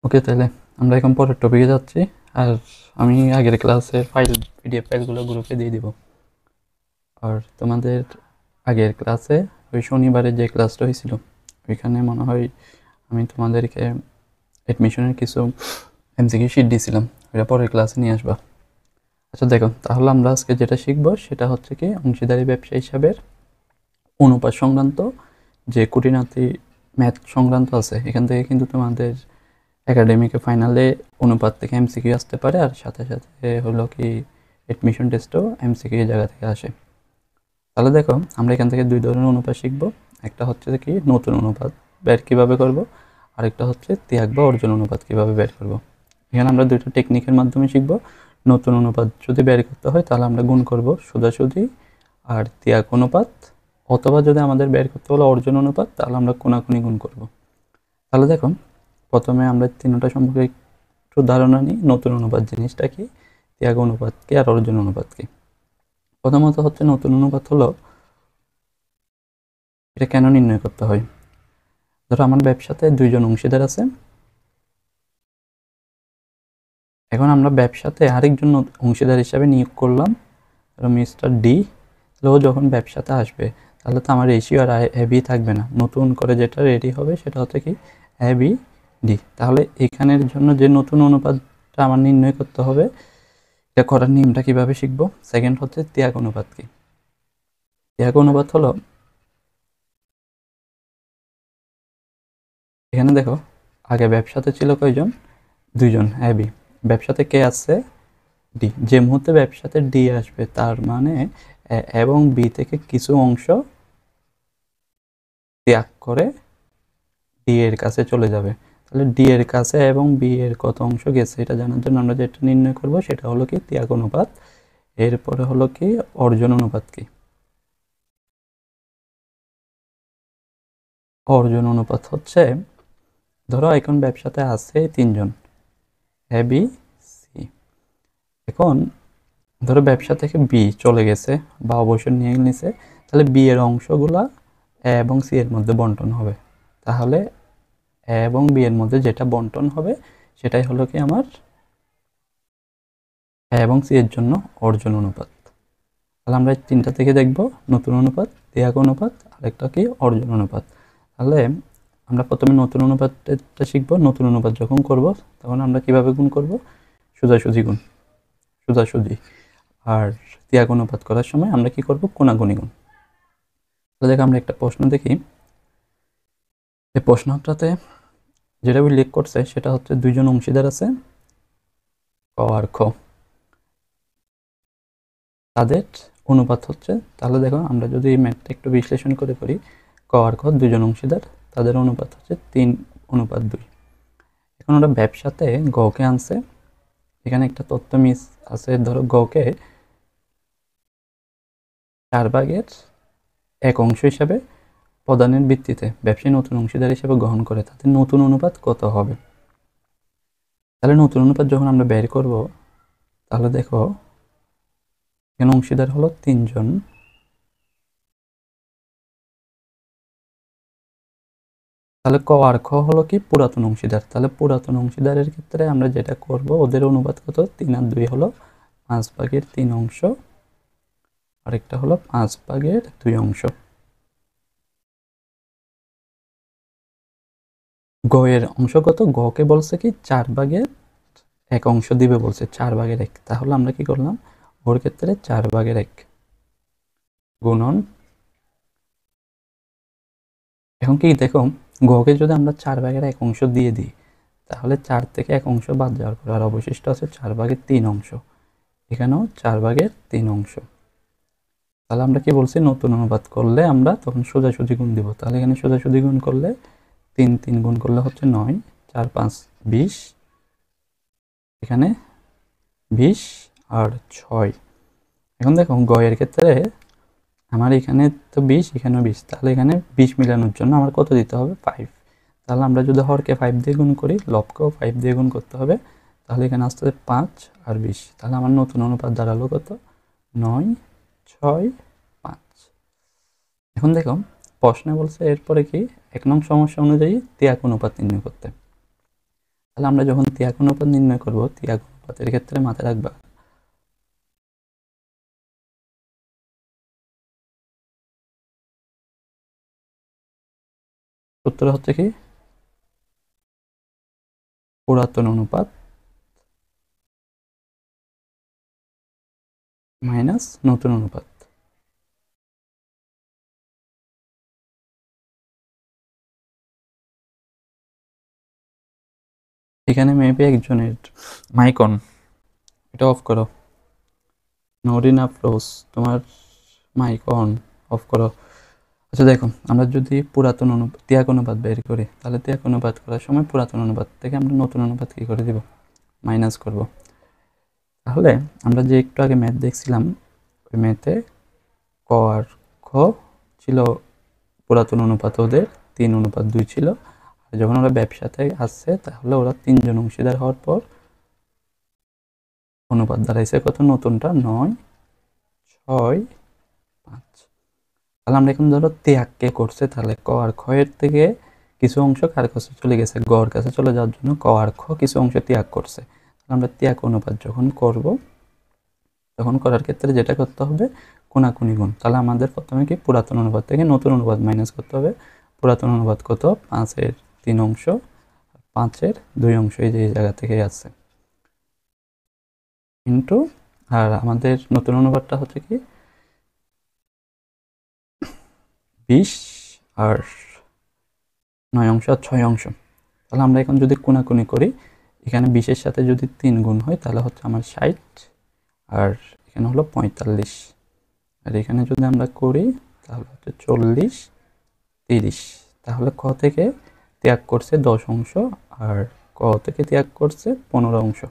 ওকে, তাহলে আমরা এখন পরের টপিকে যাচ্ছি। আর আমি আগের ক্লাসের পিডিএফ ফাইলগুলো গ্রুপে দিয়ে দিব। আর তোমাদের আগের ক্লাসে ওই শনিবারে যে ক্লাসটা হয়েছিল ওইখানে মনে হয় আমি তোমাদেরকে অ্যাডমিশনের কিছু এমসিকিউ শিট দিয়েছিলাম, ওইটা পরের ক্লাসে নিয়ে আসবা। আচ্ছা দেখো, তাহলে আমরা আজকে যেটা শিখবো সেটা হচ্ছে কি অংশীদারি ব্যবসা হিসাবের অনুপাত সংক্রান্ত যে খুঁটিনাটি ম্যাথ সংক্রান্ত আছে। এখান থেকে কিন্তু তোমাদের একাডেমিকে ফাইনালে অনুপাত থেকে এমসিকিউ আসতে পারে, আর সাথে সাথে হলো কি অ্যাডমিশন টেস্টও এমসিকিউ জায়গা থেকে আসে। তাহলে দেখো, আমরা এখান থেকে দুই ধরনের অনুপাত শিখবো। একটা হচ্ছে কি নতুন অনুপাত বের কীভাবে করব, আরেকটা হচ্ছে ত্যাগ বা অর্জন অনুপাত কীভাবে বের করব। এখানে আমরা দুইটা টেকনিকের মাধ্যমে শিখব। নতুন অনুপাত যদি বের করতে হয় তাহলে আমরা গুণ করব সোজাসুজি আর ত্যাগ অনুপাত, অথবা যদি আমাদের বের করতে হলো অর্জন অনুপাত তাহলে আমরা কোনাকুনি গুণ করব। তাহলে দেখো, প্রথমে আমরা তিনটা সম্পর্কে একটু ধারণা নিই। নতুন অনুপাত জিনিসটা কি, ত্যাগ অনুপাত কি, আর অর্জন অনুপাত কি। প্রথমত হচ্ছে নতুন অনুপাত হলো, এটা কেন নির্ণয় করতে হয়। ধরো আমার ব্যবসাতে দুইজন অংশীদার আছে, এখন আমরা ব্যবসাতে আরেকজন অংশীদার হিসাবে নিয়োগ করলাম, ধরো মিস্টার ডি। ও যখন ব্যবসাতে আসবে তাহলে তো আমার রেশিও আর এবি থাকবে না, নতুন করে যেটা রেডি হবে সেটা হচ্ছে কি এবি ডি। তাহলে এখানের জন্য যে নতুন অনুপাতটা আমার নির্ণয় করতে হবে, এটা করার নিয়মটা কীভাবে শিখবো। সেকেন্ড হচ্ছে ত্যাগ অনুপাত কি। ত্যাগ অনুপাত হলো, এখানে দেখো আগে ব্যবসাতে ছিল কয়জন, দুইজন এবি। ব্যবসাতে কে আছে, ডি। যে মুহূর্তে ব্যবসাতে ডি আসবে তার মানে এবং বি থেকে কিছু অংশ ত্যাগ করে ডি এর কাছে চলে যাবে। তাহলে ডি এর কাছে এবং বি এর কত অংশ গেছে এটা জানার জন্য আমরা যেটা নির্ণয় করব সেটা হলো কি ত্যাগ অনুপাত। এরপরে হলো কি অর্জন অনুপাত কি। অর্জন অনুপাত হচ্ছে, ধরো এখন ব্যবসাতে আছে তিনজন এ বি সি। এখন ধরো ব্যবসা থেকে বি চলে গেছে বা অবসর নিয়ে নিছে, তাহলে বি এর অংশগুলা এ এবং সি এর মধ্যে বন্টন হবে। তাহলে এ এবং বি এর মধ্যে যেটা বন্টন হবে সেটাই হলো কি আমার এ এবং সি এর জন্য অর্জন অনুপাত। তাহলে আমরা তিনটা থেকে দেখব, নতুন অনুপাত, ত্যাগ অনুপাত, আরেকটা কি অর্জন অনুপাত। তাহলে আমরা প্রথমে নতুন অনুপাতটা শিখব। নতুন অনুপাত যখন করব তখন আমরা কিভাবে গুণ করব, সোজাসুজি গুণ, সোজাসুজি। আর ত্যাগ অনুপাত করার সময় আমরা কি করব, কোনাগুনি গুণ। তাহলে দেখো আমরা একটা প্রশ্ন দেখি। এই প্রশ্নটাতে যেটা উল্লেখ করছে সেটা হচ্ছে দুইজন অংশীদার আছে ক আর খ, তাদের অনুপাত হচ্ছে। তাহলে দেখো আমরা যদি এই ম্যাথটা একটু বিশ্লেষণ করে করি, ক আর খ দুজন অংশীদার, তাদের অনুপাত হচ্ছে 3:2। এখন ওরা ব্যবসাতে গকে আনছে, এখানে একটা তথ্য মিস আছে। ধরো গকে 4/1 অংশ হিসাবে প্রদানের ভিত্তিতে ব্যবসায়ী নতুন অংশীদার হিসেবে গ্রহণ করে, তাদের নতুন অনুপাত কত হবে। তাহলে নতুন অনুপাত যখন আমরা বের করব তাহলে দেখো এখানে অংশীদার হলো 3 জন, তাহলে ক আর খ হলো কি পুরাতন অংশীদার। তাহলে পুরাতন অংশীদারের ক্ষেত্রে আমরা যেটা করব, ওদের অনুপাত কত, 3/2 হলো 5/3 অংশ, আরেকটা হলো 5/2 অংশ। গ এর অংশ কত, গকে বলছে কি 4/1 অংশ দিবে বলছে, 4/1। তাহলে আমরা কি করলাম, ওর ক্ষেত্রে 4/1 গুণন। এখন কি দেখো, গকে যদি আমরা 4/1 অংশ দিয়ে দিই তাহলে 4 থেকে 1 অংশ বাদ যাওয়ার পর আর অবশিষ্ট আছে 4/3 অংশ। এখানেও 4/3 অংশ। তাহলে আমরা কি বলছি, নতুন অনুপাত করলে আমরা তখন সোজাসুজি গুণ দিব। তাহলে এখানে সোজাসুজি গুণ করলে 3 গুণ করলে হচ্ছে 9, 4 5 20, এখানে 20 আর 6। এখন দেখো গয়ের ক্ষেত্রে আমার এখানে তো 20, এখানেও 20, তাহলে এখানে 20 মিলানোর জন্য আমার কত দিতে হবে, 5। তাহলে আমরা যদি হরকে 5 দিয়ে গুণ করি, লবকেও 5 দিয়ে গুণ করতে হবে, তাহলে এখানে আসতে 5 আর 20। তাহলে আমার নতুন অনুপাত দাঁড়ালো কত, 9, 6, 5। এখন দেখো প্রশ্নে বলছে এরপরে কি 1 নং সমস্যা অনুযায়ী ত্যাগ অনুপাত নির্ণয় করতে। তাহলে আমরা যখন ত্যাগ অনুপাত নির্ণয় করব, ত্যাগ অনুপাতের ক্ষেত্রে মাথায় রাখবা সূত্র হচ্ছে কি পুরাতন অনুপাত মাইনাস নতুন অনুপাত। এখানে মেবি একজনের মাইক অন, এটা অফ করো। নরিন আফরোজ, তোমার মাইক অন, অফ করো। আচ্ছা দেখো, আমরা যদি পুরাতন ত্যাগ অনুপাত বের করি, তাহলে ত্যাগ অনুপাত করার সময় পুরাতন অনুপাত থেকে আমরা নতুন অনুপাত কী করে দিব, মাইনাস করব। তাহলে আমরা যে একটু আগে ম্যাথ দেখছিলাম, ওই ম্যাথে ক আর খ ছিল পুরাতন অনুপাত, ওদের 3:2 ছিল। আর যখন ওরা ব্যবসাতে আসছে, তাহলে ওরা 3জন অংশীদার হওয়ার পর অনুপাত দাঁড়াইছে কত, নতুনটা 9:6:5। তাহলে আমরা এখন ধরো ত্যাগকে করছে, তাহলে ক আর খ এর থেকে কিছু অংশ কার কাছে চলে গেছে, গড় কাছে চলে যাওয়ার জন্য ক আর খ কিছু অংশ ত্যাগ করছে। তাহলে আমরা ত্যাগ অনুপাত যখন করব, তখন করার ক্ষেত্রে যেটা করতে হবে কোনাকুনি গুণ। তাহলে আমাদের প্রথমে কি পুরাতন অনুপাত থেকে নতুন অনুপাত মাইনাস করতে হবে। পুরাতন অনুপাত কত, 5/3 অংশ, 5/2 অংশ এই যে এই জায়গা থেকে আছে, ইন্টু, আর আমাদের নতুন অনুপাতটা হচ্ছে কি 20 আর 9 অংশ আর 6 অংশ। তাহলে আমরা এখন যদি কোনাকুনি করি, এখানে 20-এর সাথে যদি 3 গুণ হয়, তাহলে হচ্ছে আমার 60, আর এখানে হলো 45, আর এখানে যদি আমরা করি তাহলে হচ্ছে 40-30। তাহলে ক থেকে ত্যাগ করছে 10 অংশ, আর ক থেকে ত্যাগ করছে 15 অংশ।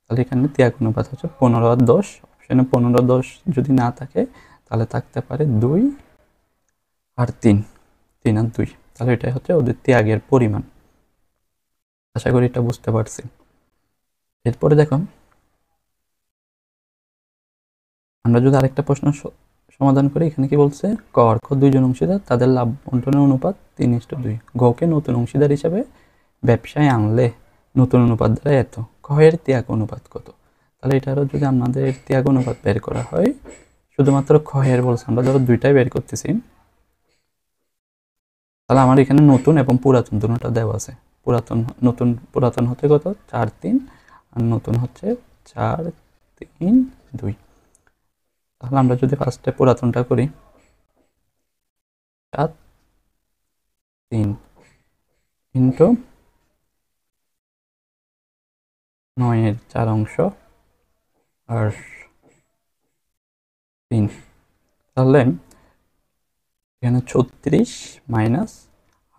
তাহলে এখানে ত্যাগ অনুপাত হচ্ছে 15 আর 10। অপশানে 15-10 যদি না থাকে, তাহলে থাকতে পারে 2 আর 3, 3 আর 2। তাহলে এটাই হচ্ছে ওদের ত্যাগের পরিমাণ। আশা করি এটা বুঝতে পারছি। এরপরে দেখো, আমরা যদি আরেকটা প্রশ্ন সমাধান করি, এখানে কি বলছে, ক আর খ 2জন অংশীদার, তাদের লাভ বন্টনের অনুপাত 3:2। গকে নতুন অংশীদার হিসাবে ব্যবসায় আনলে নতুন অনুপাত দ্বারা এত। খ এর ত্যাগ অনুপাত কত। তাহলে এটারও যদি আমাদের ত্যাগ অনুপাত বের করা হয়, শুধুমাত্র খ এর বলছে, আমরা ধরো দুইটাই বের করতেছি, তাহলে আমার এখানে নতুন এবং পুরাতন দুটোটা দেওয়া আছে। পুরাতন হতে কত 4-3, আর নতুন হচ্ছে 4-3-2। তাহলে আমরা যদি ফার্স্টে পুরাতনটা করি, 7-3 ইন্টু 9/4 অংশ আর 3, তাহলে এখানে 36 মাইনাস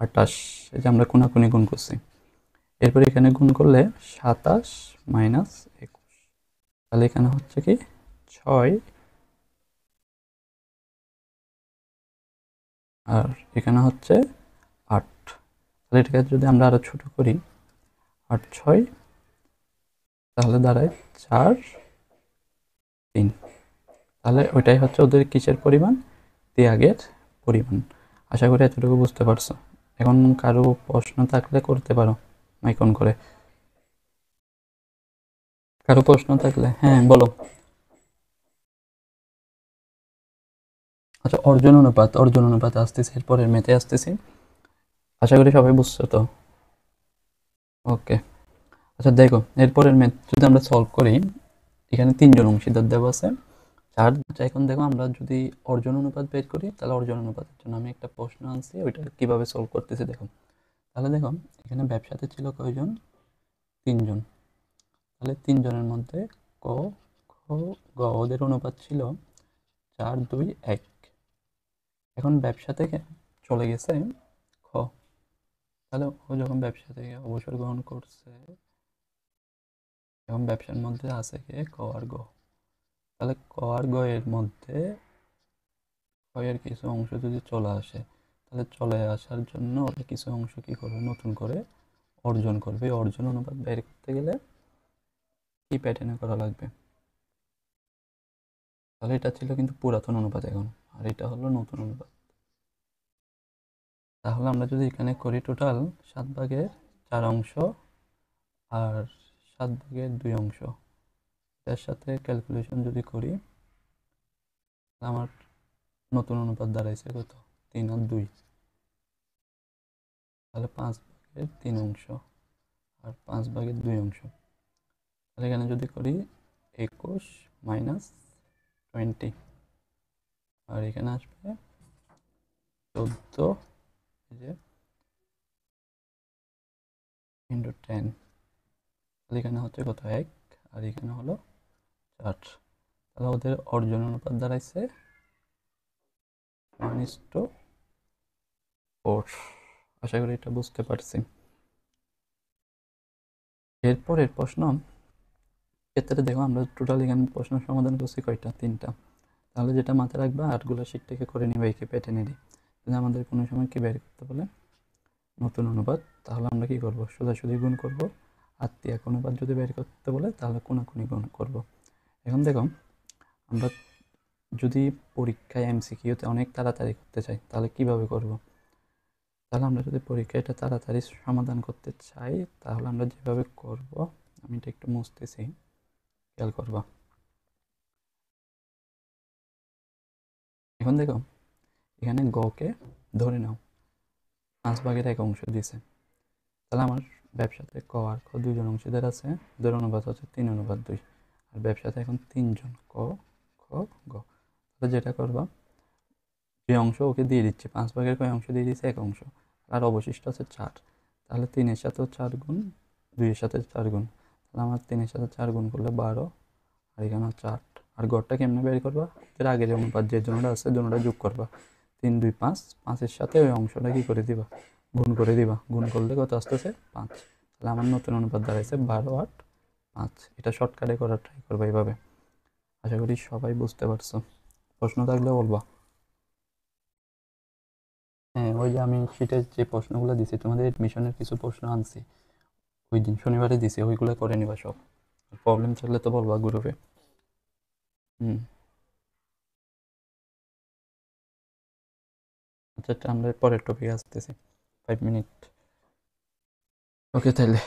28, এই যে আমরা কোনাকুনি গুণ করছি। এরপরে এখানে গুণ করলে 27 মাইনাস 21, তাহলে এখানে হচ্ছে কি 6, আর এখানে হচ্ছে 8। তাহলে এটাকে যদি আমরা আরো ছোট করি, 8-6, তাহলে দাঁড়ায় 4-3। তাহলে ওইটাই হচ্ছে ওদের কিসের পরিমাণ, ত্যাগের পরিমাণ। আশা করি এতটুকু বুঝতে পারছো। এখন কারো প্রশ্ন থাকলে করতে পারো মাইক অন করে। কারো প্রশ্ন থাকলে হ্যাঁ বলো। আচ্ছা, অর্জন অনুপাত আসতেছে, এরপরের মেতে আসতেছি। আশা করি সবাই বুঝছো তো। ওকে, আচ্ছা দেখো, এরপরের ম্যাথ যদি আমরা সলভ করি, এখানে 3জন অংশীদার দেওয়া আছে, 4। আচ্ছা এখন দেখো, আমরা যদি অর্জন অনুপাত বের করি, তাহলে অর্জন অনুপাতের জন্য আমি একটা প্রশ্ন আনছি, ওইটা কিভাবে সলভ করতেছি দেখো। তাহলে দেখো, এখানে ব্যবসাতে ছিল কয়জন, 3জন। তাহলে 3জনের মধ্যে ক, খ, গ ওদের অনুপাত ছিল 4-2-1। এখন ব্যবসা থেকে চলে গেছে খ, তাহলে ও যখন ব্যবসা থেকে অবসর গ্রহণ করছে, এখন ব্যবসার মধ্যে আছে কে, ক আর গ। তাহলে ক আর গ এর মধ্যে ক এর কিছু অংশ যদি চলে আসে, তাহলে চলে আসার জন্য ওরা কিছু অংশ কি করবে, নতুন করে অর্জন করবে। অর্জন অনুপাত বের করতে গেলে কি প্যাটার্নে করা লাগবে, তাহলে এটা ছিল কিন্তু পুরাতন অনুপাত এখন, আর এটা হলো নতুন অনুপাত। তাহলে আমরা যদি এখানে করি, টোটাল 7/4 অংশ আর 7/2 এর সাথে ক্যালকুলেশন যদি করি, আমার নতুন অনুপাত দাঁড়াইছে কত? 3/2। তাহলে 5/3 আর 5/2। তাহলে এখানে যদি করি 21 - 20, আর এখানে আসবে 14 × 10। তাহলে এখানে হচ্ছে কত? 1, আর এখানে হলো 4। তাহলে ওদের অর্জন অনুপাত দাঁড়াইছে 1:4। আশা করি এটা বুঝতে পারছি। এরপরের প্রশ্ন ক্ষেত্রে দেখো, আমরা টোটাল এখানে প্রশ্ন সমাধান করছি কয়টা? 3টা। তাহলে যেটা মাথায় রাখবা, 8গুলো শিট থেকে করে নিবে একে প্যাটার্নেরই। যদি আমাদের কোনো সময় কি বের করতে বলে নতুন অনুপাত, তাহলে আমরা কি করব? সোজাসুজি গুণ করব। আর 3 অনুপাত যদি বের করতে বলে তাহলে কোনাকুনি গুণ করব। এখন দেখো, আমরা যদি পরীক্ষায় এমসিকিউতে অনেক তাড়াতাড়ি করতে চাই তাহলে কিভাবে করব? তাহলে আমরা যদি পরীক্ষায় এটা তাড়াতাড়ি সমাধান করতে চাই তাহলে আমরা যেভাবে করব, আমি এটা একটু মুছতেছি, খেয়াল করবা। এখন দেখো, এখানে গকে ধরে নাও 5/1 দিছে। তাহলে আমার ব্যবসাতে ক আর খ 2জন অংশীদার আছে, ওদের অনুপাত হচ্ছে 3:2। আর ব্যবসাতে এখন 3জন, ক, খ, গ। তাহলে যেটা করবা, যে অংশ ওকে দিয়ে দিচ্ছে 5/1 দিয়ে দিচ্ছে 1 আর অবশিষ্ট আছে 4। তাহলে 3-এর সাথেও 4 গুণ, 2-এর সাথে 4 গুণ। তাহলে আমার 3-এর সাথে 4 গুণ করলে 12, আর এখানে হচ্ছে 8। আর গড়টা কেমনে বের করবা? এর আগে যে অনুপাত যে জোনটা আছে জোনটা যোগ করবা। 3, 2, 5, 5-এর সাথে ওই অংশটা কি করে দিবা? গুণ করে দিবা। গুণ করলে কত আসতেছে? 5। তাহলে আমার নতুন অনুপাত দাঁড়াইছে 12, 8, 5। এটা শর্টকাটে করার ট্রাই করবা এইভাবে। আশা করি সবাই বুঝতে পারছো। প্রশ্ন থাকলে বলবা। হ্যাঁ, ওই যে আমি শীটের যে প্রশ্নগুলো দিছি, তোমাদের এডমিশনের কিছু প্রশ্ন আনছি, ওই দিন শনিবারে দিছি, ওইগুলো করে নিবা সব। প্রবলেম থাকলে তো বলবা গ্রুপে। হুম। আচ্ছা, আমরা পরের টপিকে আসতেছি। 5 মিনিট। ওকে, তাহলে।